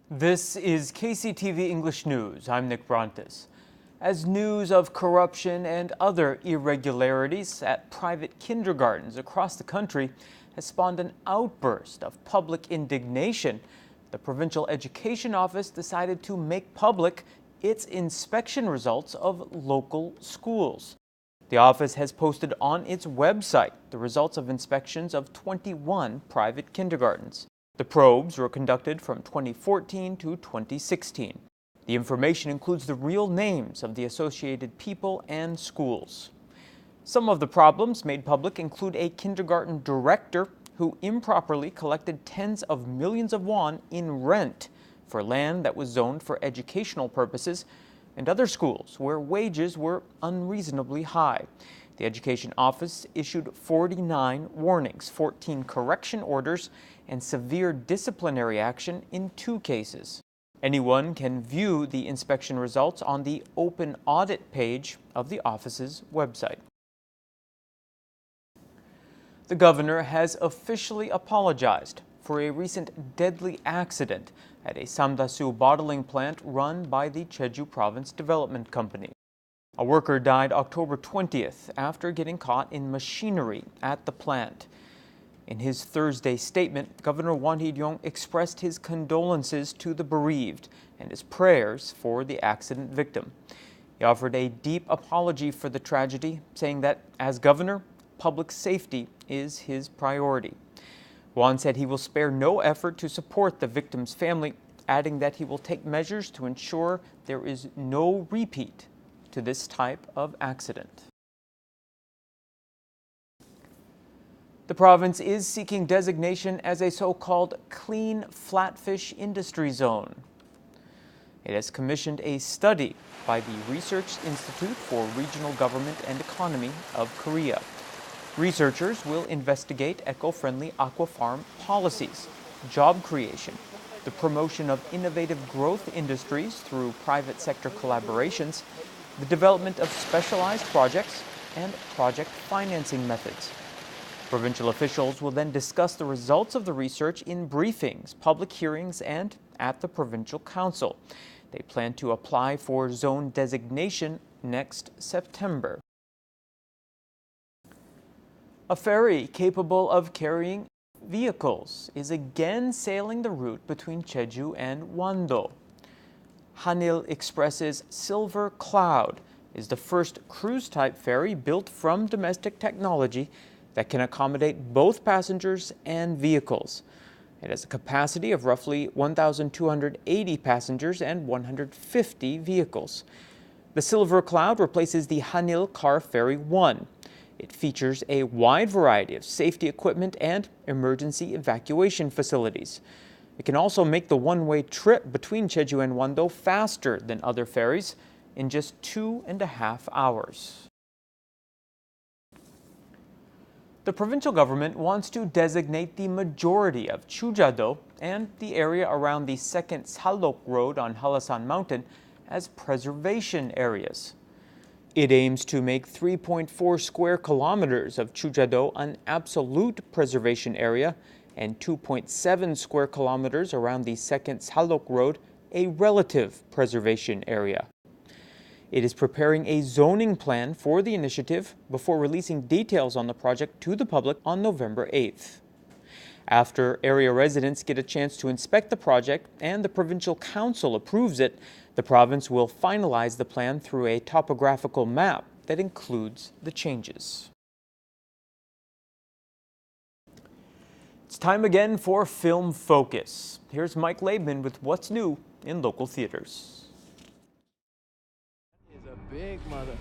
This is KCTV English News. I'm Nick Brontes. As news of corruption and other irregularities at private kindergartens across the country has spawned an outburst of public indignation, the Provincial Education Office decided to make public its inspection results of local schools. The office has posted on its website the results of inspections of 21 private kindergartens. The probes were conducted from 2014 to 2016. The information includes the real names of the associated people and schools. Some of the problems made public include a kindergarten director who improperly collected tens of millions of won in rent for land that was zoned for educational purposes, and other schools where wages were unreasonably high. The Education Office issued 49 warnings, 14 correction orders, and severe disciplinary action in 2 cases. Anyone can view the inspection results on the Open Audit page of the office's website. The governor has officially apologized for a recent deadly accident at a Samdasu bottling plant run by the Jeju Province Development Company. A worker died October 20th after getting caught in machinery at the plant. In his Thursday statement, Governor Won Hee-ryong expressed his condolences to the bereaved and his prayers for the accident victim. He offered a deep apology for the tragedy, saying that, as governor, public safety is his priority. Won said he will spare no effort to support the victim's family, adding that he will take measures to ensure there is no repeat to this type of accident. The province is seeking designation as a so-called clean flatfish industry zone. It has commissioned a study by the Research Institute for Regional Government and Economy of Korea. Researchers will investigate eco-friendly aqua farm policies, job creation, the promotion of innovative growth industries through private sector collaborations, the development of specialized projects, and project financing methods. Provincial officials will then discuss the results of the research in briefings, public hearings, and at the Provincial Council. They plan to apply for zone designation next September. A ferry capable of carrying vehicles is again sailing the route between Jeju and Wando. Hanil Express's Silver Cloud is the first cruise-type ferry built from domestic technology that can accommodate both passengers and vehicles. It has a capacity of roughly 1,280 passengers and 150 vehicles. The Silver Cloud replaces the Hanil Car Ferry 1. It features a wide variety of safety equipment and emergency evacuation facilities. It can also make the one-way trip between Jeju and Wando faster than other ferries in just 2.5 hours. The provincial government wants to designate the majority of Chujado and the area around the second Sallok Road on Halasan Mountain as preservation areas. It aims to make 3.4 square kilometers of Chujado an absolute preservation area and 2.7 square kilometers around the second Sallok Road a relative preservation area. It is preparing a zoning plan for the initiative before releasing details on the project to the public on November 8th. After area residents get a chance to inspect the project and the Provincial Council approves it, the province will finalize the plan through a topographical map that includes the changes. It's time again for Film Focus. Here's Mike Laidman with what's new in local theaters. Big mother.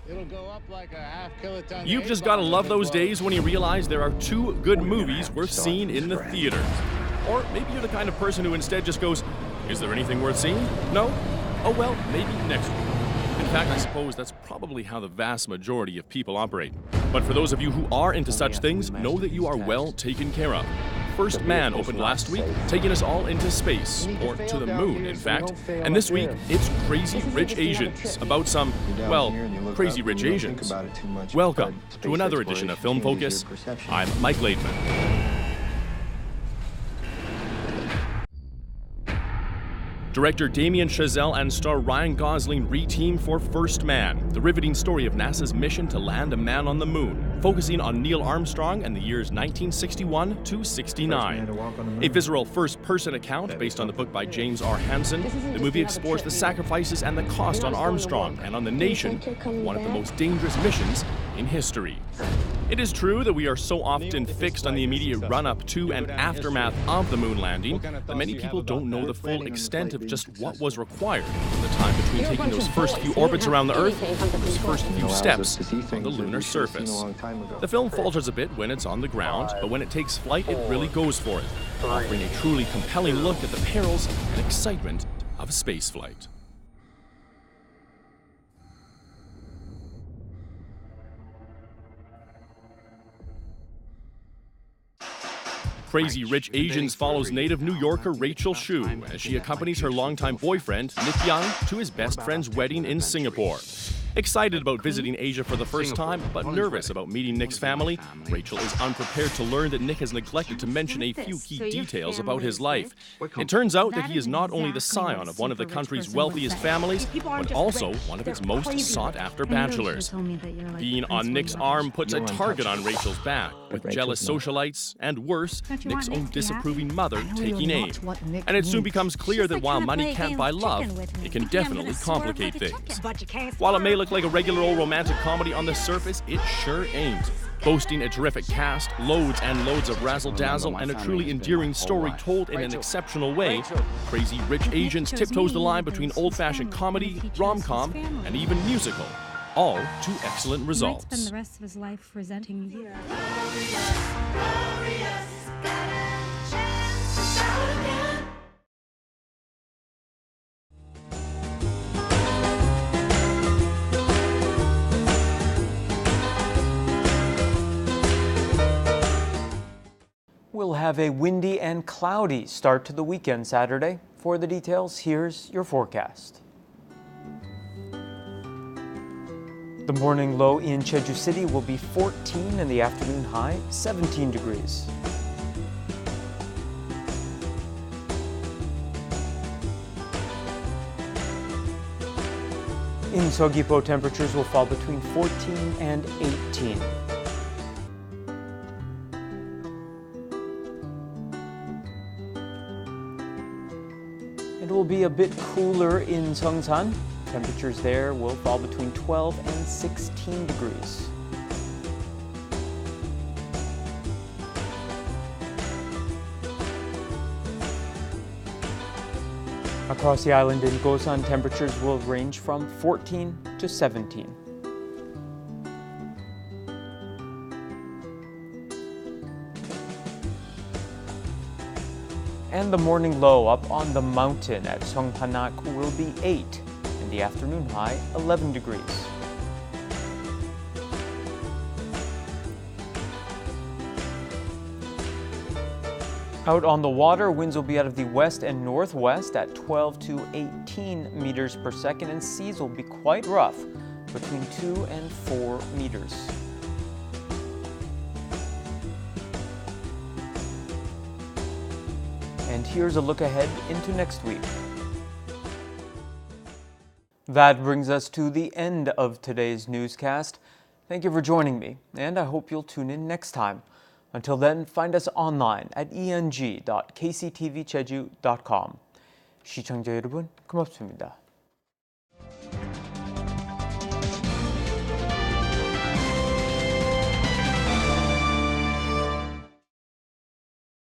It'll go up like a half kiloton. You've just gotta love those days when you realize there are 2 good movies worth seeing in the theaters. Or maybe you're the kind of person who instead just goes, is there anything worth seeing? No? Oh well, maybe next week. In fact, I suppose that's probably how the vast majority of people operate. But for those of you who are into such things, know that you are well taken care of. First Man opened last week, taking us all into space, or to the moon, in fact. And this week, it's Crazy Rich Asians, about some, well, crazy rich Asians. Welcome to another edition of Film Focus. I'm Mike Laidman. Director Damien Chazelle and star Ryan Gosling re-teamed for First Man, the riveting story of NASA's mission to land a man on the moon, focusing on Neil Armstrong and the years 1961 to 69. A visceral first-person account based on the book by James R. Hansen, the movie explores the sacrifices and the cost on Armstrong and on the nation of one of the most dangerous missions in history. It is true that we are so often fixed on the immediate run-up to and aftermath of the moon landing that many people don't know the full extent of just what was required in the time between taking those first few orbits around the Earth and those first few steps on the lunar surface. The film falters a bit when it's on the ground, but when it takes flight, it really goes for it, offering a truly compelling look at the perils and excitement of spaceflight. Crazy Rich Asians follows native New Yorker Rachel Shu as she accompanies her longtime boyfriend, Nick Young, to his best friend's wedding in Singapore. Excited about visiting Asia for the first time, but nervous about meeting Nick's family, Rachel is unprepared to learn that Nick has neglected to mention a few key details about his life. It turns out that he is not only the scion of one of the country's wealthiest families, but also one of its most sought-after bachelors. Being on Nick's arm puts a target on Rachel's back, with jealous socialites and, worse, Nick's own disapproving mother taking aim. And it soon becomes clear that while money can't buy love, it can definitely complicate things. While it may look like a regular old romantic comedy on the surface, it sure ain't. Boasting a terrific cast, loads and loads of razzle-dazzle, and a truly endearing story told in an exceptional way, Crazy Rich Asians tiptoes the line between old-fashioned comedy, rom-com, and even musical, all to excellent results. He might spend the rest of his life resenting you. We'll have a windy and cloudy start to the weekend Saturday. For the details, here's your forecast. The morning low in Jeju City will be 14 and the afternoon high 17 degrees. In Seogwipo, temperatures will fall between 14 and 18. It will be a bit cooler in Seongsan. Temperatures there will fall between 12 and 16 degrees. Across the island in Gosan, temperatures will range from 14 to 17. And the morning low up on the mountain at Songpanak will be 8, and the afternoon high 11 degrees. Out on the water, winds will be out of the west and northwest at 12 to 18 meters per second, and seas will be quite rough, between 2 and 4 meters. And here's a look ahead into next week. That brings us to the end of today's newscast. Thank you for joining me, and I hope you'll tune in next time. Until then, find us online at eng.kctvjeju.com. 시청자 여러분, 고맙습니다.